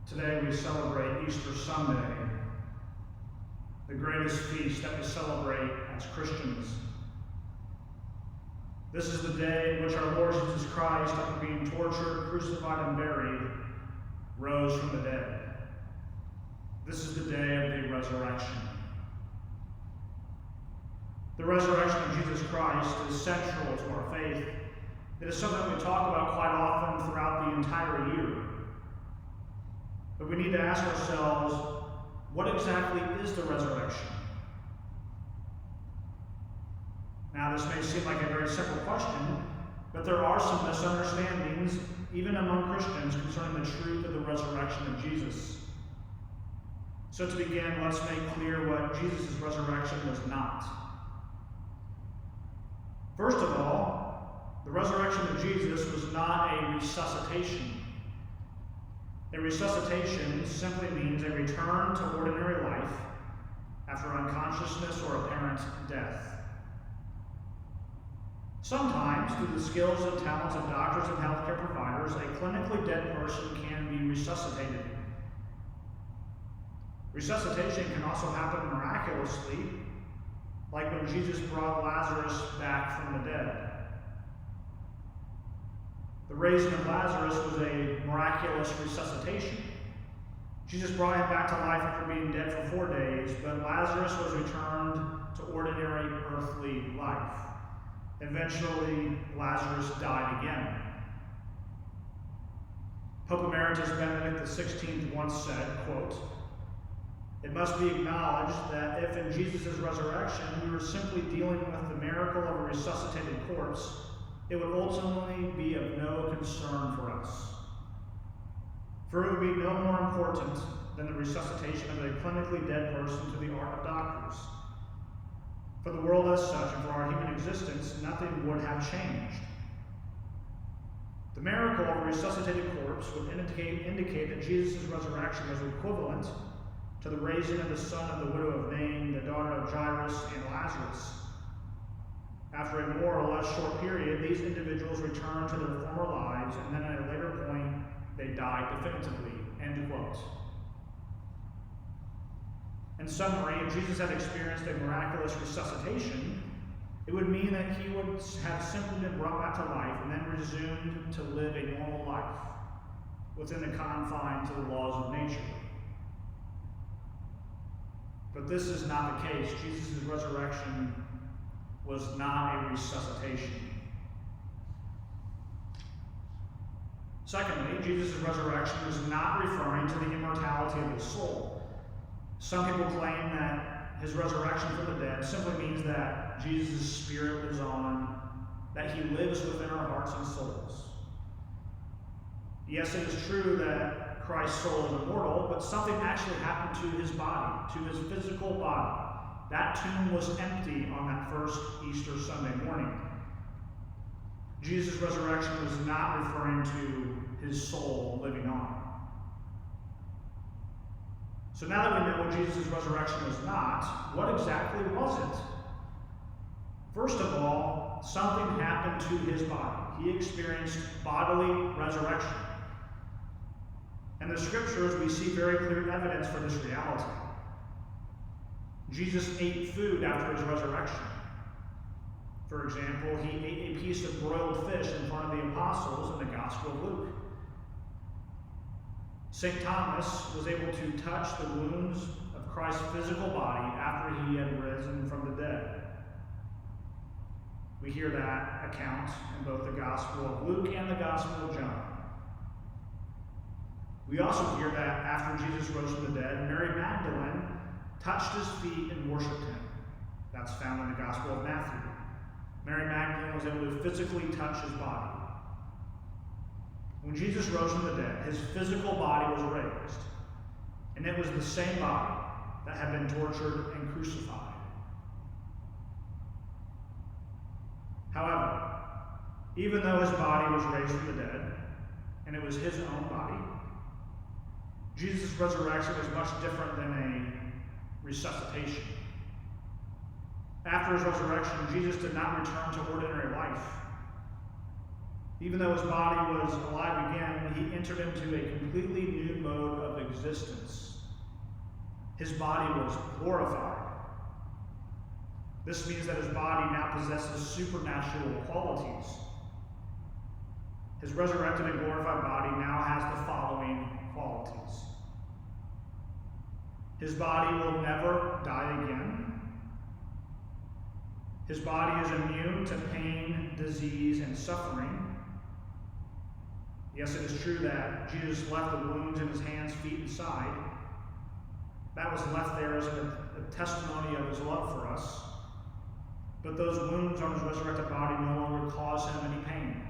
Today we celebrate Easter Sunday, the greatest feast that we celebrate as Christians. This is the day in which our Lord Jesus Christ, after being tortured, crucified, and buried, rose from the dead. This is the day of the resurrection. The resurrection of Jesus Christ is central to our faith. It is something we talk about quite often throughout the entire year. But we need to ask ourselves, what exactly is the resurrection? Now, this may seem like a very simple question, but there are some misunderstandings, even among Christians, concerning the truth of the resurrection of Jesus. So to begin, let's make clear what Jesus' resurrection was not. First of all, the resurrection of Jesus was not a resuscitation. A resuscitation simply means a return to ordinary life after unconsciousness or apparent death. Sometimes, through the skills and talents of doctors and healthcare providers, a clinically dead person can be resuscitated. Resuscitation can also happen miraculously, like when Jesus brought Lazarus back from the dead. The raising of Lazarus was a miraculous resuscitation. Jesus brought him back to life after being dead for 4 days, but Lazarus was returned to ordinary earthly life. Eventually, Lazarus died again. Pope Emeritus Benedict XVI once said, quote, "It must be acknowledged that if in Jesus' resurrection we were simply dealing with the miracle of a resuscitated corpse, it would ultimately be of no concern for us. For it would be no more important than the resuscitation of a clinically dead person to the art of doctors. For the world as such, and for our human existence, nothing would have changed. The miracle of a resuscitated corpse would indicate that Jesus' resurrection was equivalent to the raising of the son of the widow of Nain, the daughter of Jairus, and Lazarus. After a more or less short period, these individuals returned to their former lives, and then at a later point, they died definitively." End quote. In summary, if Jesus had experienced a miraculous resuscitation, it would mean that he would have simply been brought back to life and then resumed to live a normal life within the confines of the laws of nature. But this is not the case. Jesus' resurrection was not a resuscitation. Secondly, Jesus' resurrection is not referring to the immortality of his soul. Some people claim that his resurrection from the dead simply means that Jesus' spirit lives on, that he lives within our hearts and souls. Yes, it is true that Christ's soul is immortal, but something actually happened to his body, to his physical body. That tomb was empty on that first Easter Sunday morning. Jesus' resurrection was not referring to his soul living on. So now that we know what Jesus' resurrection was not, what exactly was it? First of all, something happened to his body. He experienced bodily resurrection. In the scriptures, we see very clear evidence for this reality. Jesus ate food after his resurrection. For example, he ate a piece of broiled fish in front of the apostles in the Gospel of Luke. St. Thomas was able to touch the wounds of Christ's physical body after he had risen from the dead. We hear that account in both the Gospel of Luke and the Gospel of John. We also hear that after Jesus rose from the dead, Mary Magdalene touched his feet and worshipped him. That's found in the Gospel of Matthew. Mary Magdalene was able to physically touch his body. When Jesus rose from the dead, his physical body was raised, and it was the same body that had been tortured and crucified. However, even though his body was raised from the dead, and it was his own body, Jesus' resurrection was much different than a resuscitation. After his resurrection, Jesus did not return to ordinary life. Even though his body was alive again, he entered into a completely new mode of existence. His body was glorified. This means that his body now possesses supernatural qualities. His resurrected and glorified body now has the following qualities. His body will never die again. His body is immune to pain, disease, and suffering. Yes, it is true that Jesus left the wounds in his hands, feet, and side. That was left there as a testimony of his love for us. But those wounds on his resurrected body no longer cause him any pain.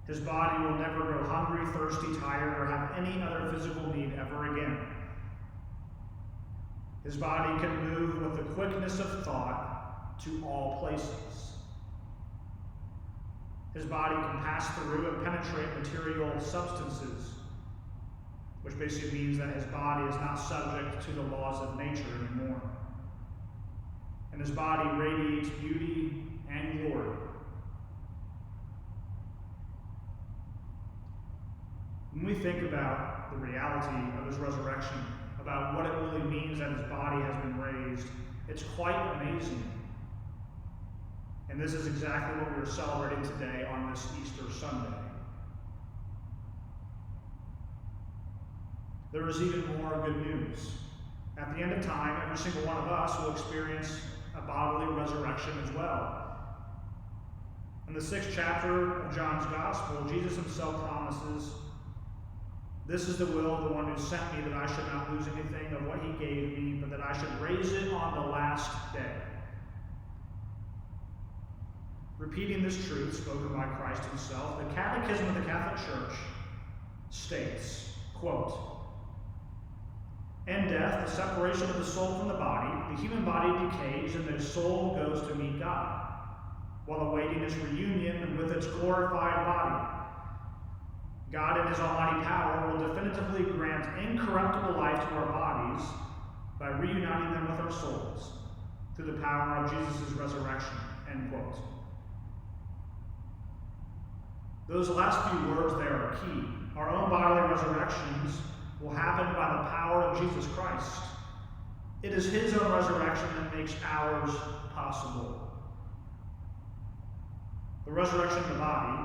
His body will never grow hungry, thirsty, tired, or have any other physical need ever again. His body can move with the quickness of thought to all places. His body can pass through and penetrate material substances, which basically means that his body is not subject to the laws of nature anymore. And his body radiates beauty and glory. When we think about the reality of his resurrection, about what it really means that his body has been raised, it's quite amazing. And this is exactly what we're celebrating today on this Easter Sunday. There is even more good news. At the end of time, every single one of us will experience a bodily resurrection as well. In the 6th chapter of John's Gospel, Jesus himself promises, "This is the will of the one who sent me, that I should not lose anything of what he gave me, but that I should raise it on the last day." Repeating this truth spoken by Christ himself, the Catechism of the Catholic Church states, quote, "In death, the separation of the soul from the body, the human body decays and the soul goes to meet God, while awaiting its reunion with its glorified body. God in his almighty power will definitively grant incorruptible life to our bodies by reuniting them with our souls through the power of Jesus' resurrection." End quote. Those last few words there are key. Our own bodily resurrections will happen by the power of Jesus Christ. It is his own resurrection that makes ours possible. The resurrection of the body,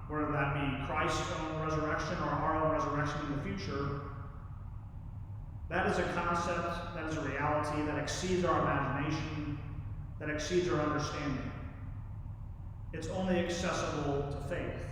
whether that be Christ's own resurrection or our own resurrection in the future, that is a concept, that is a reality that exceeds our imagination, that exceeds our understanding. It's only accessible to faith.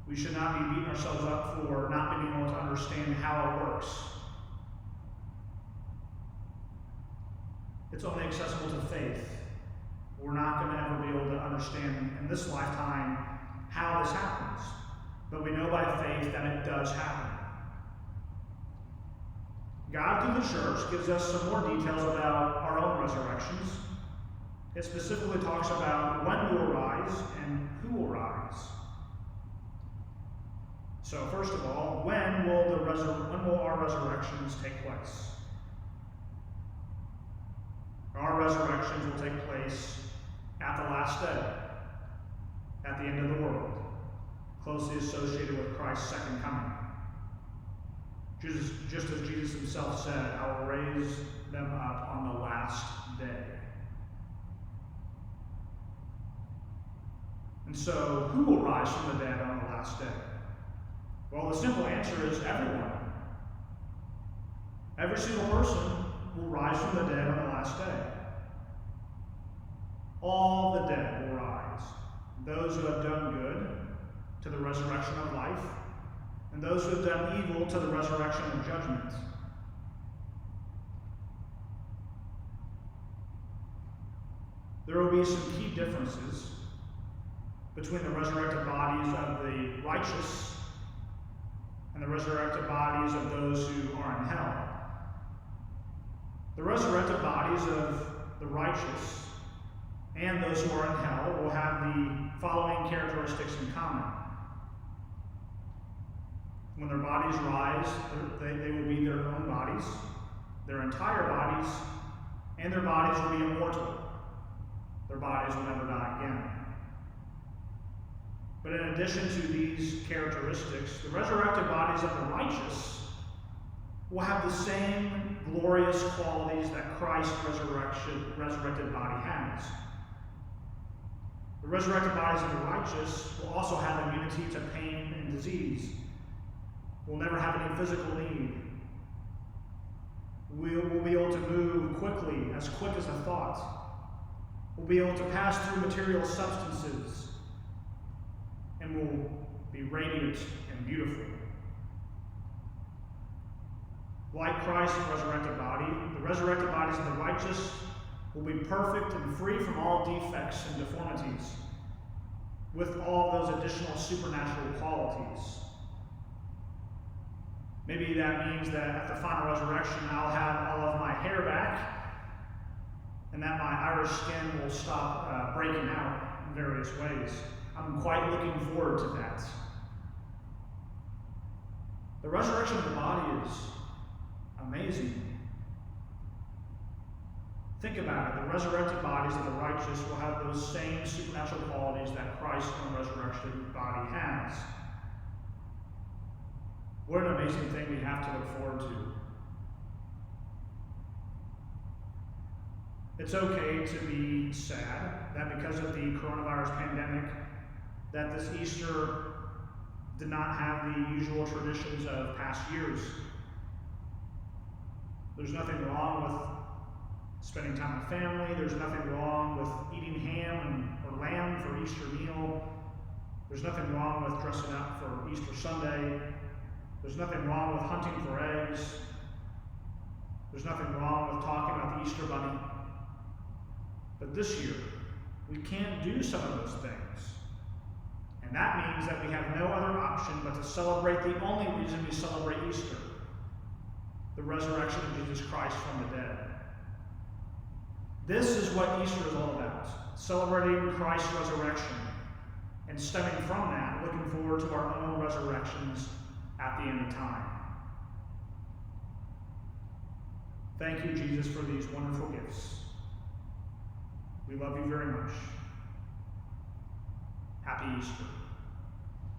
We should not be beating ourselves up for not being able to understand how it works. It's only accessible to faith. We're not going to ever be able to understand in this lifetime how this happens. But we know by faith that it does happen. God, through the church, gives us some more details about our own resurrections. It specifically talks about when we will rise and who will rise. So first of all, when will our resurrections take place? Our resurrections will take place at the last day, at the end of the world, closely associated with Christ's second coming. Just as Jesus himself said, "I will raise them up on the last day." And so, who will rise from the dead on the last day? Well, the simple answer is everyone. Every single person will rise from the dead on the last day. All the dead will rise. Those who have done good to the resurrection of life, and those who have done evil to the resurrection of judgment. There will be some key differences between the resurrected bodies of the righteous and the resurrected bodies of those who are in hell. The resurrected bodies of the righteous and those who are in hell will have the following characteristics in common. When their bodies rise, they will be their own bodies, their entire bodies, and their bodies will be immortal. Their bodies will never die again. But in addition to these characteristics, the resurrected bodies of the righteous will have the same glorious qualities that Christ's resurrected body has. The resurrected bodies of the righteous will also have immunity to pain and disease. We'll never have any physical need. We'll be able to move quickly, as quick as a thought. We'll be able to pass through material substances, and we'll be radiant and beautiful. Like Christ's resurrected body, the resurrected bodies of the righteous will be perfect and free from all defects and deformities, with all those additional supernatural qualities. Maybe that means that at the final resurrection, I'll have all of my hair back, and that my Irish skin will stop breaking out in various ways. I'm quite looking forward to that. The resurrection of the body is amazing. Think about it. The resurrected bodies of the righteous will have those same supernatural qualities that Christ's own resurrected body has. What an amazing thing we have to look forward to. It's okay to be sad that because of the coronavirus pandemic, that this Easter did not have the usual traditions of past years. There's nothing wrong with spending time with family. There's nothing wrong with eating ham or lamb for Easter meal. There's nothing wrong with dressing up for Easter Sunday. There's nothing wrong with hunting for eggs. There's nothing wrong with talking about the Easter bunny. But this year, we can't do some of those things. And that means that we have no other option but to celebrate the only reason we celebrate Easter, the resurrection of Jesus Christ from the dead. This is what Easter is all about, celebrating Christ's resurrection, and stemming from that, looking forward to our own resurrections at the end of time. Thank you, Jesus, for these wonderful gifts. We love you very much. Happy Easter.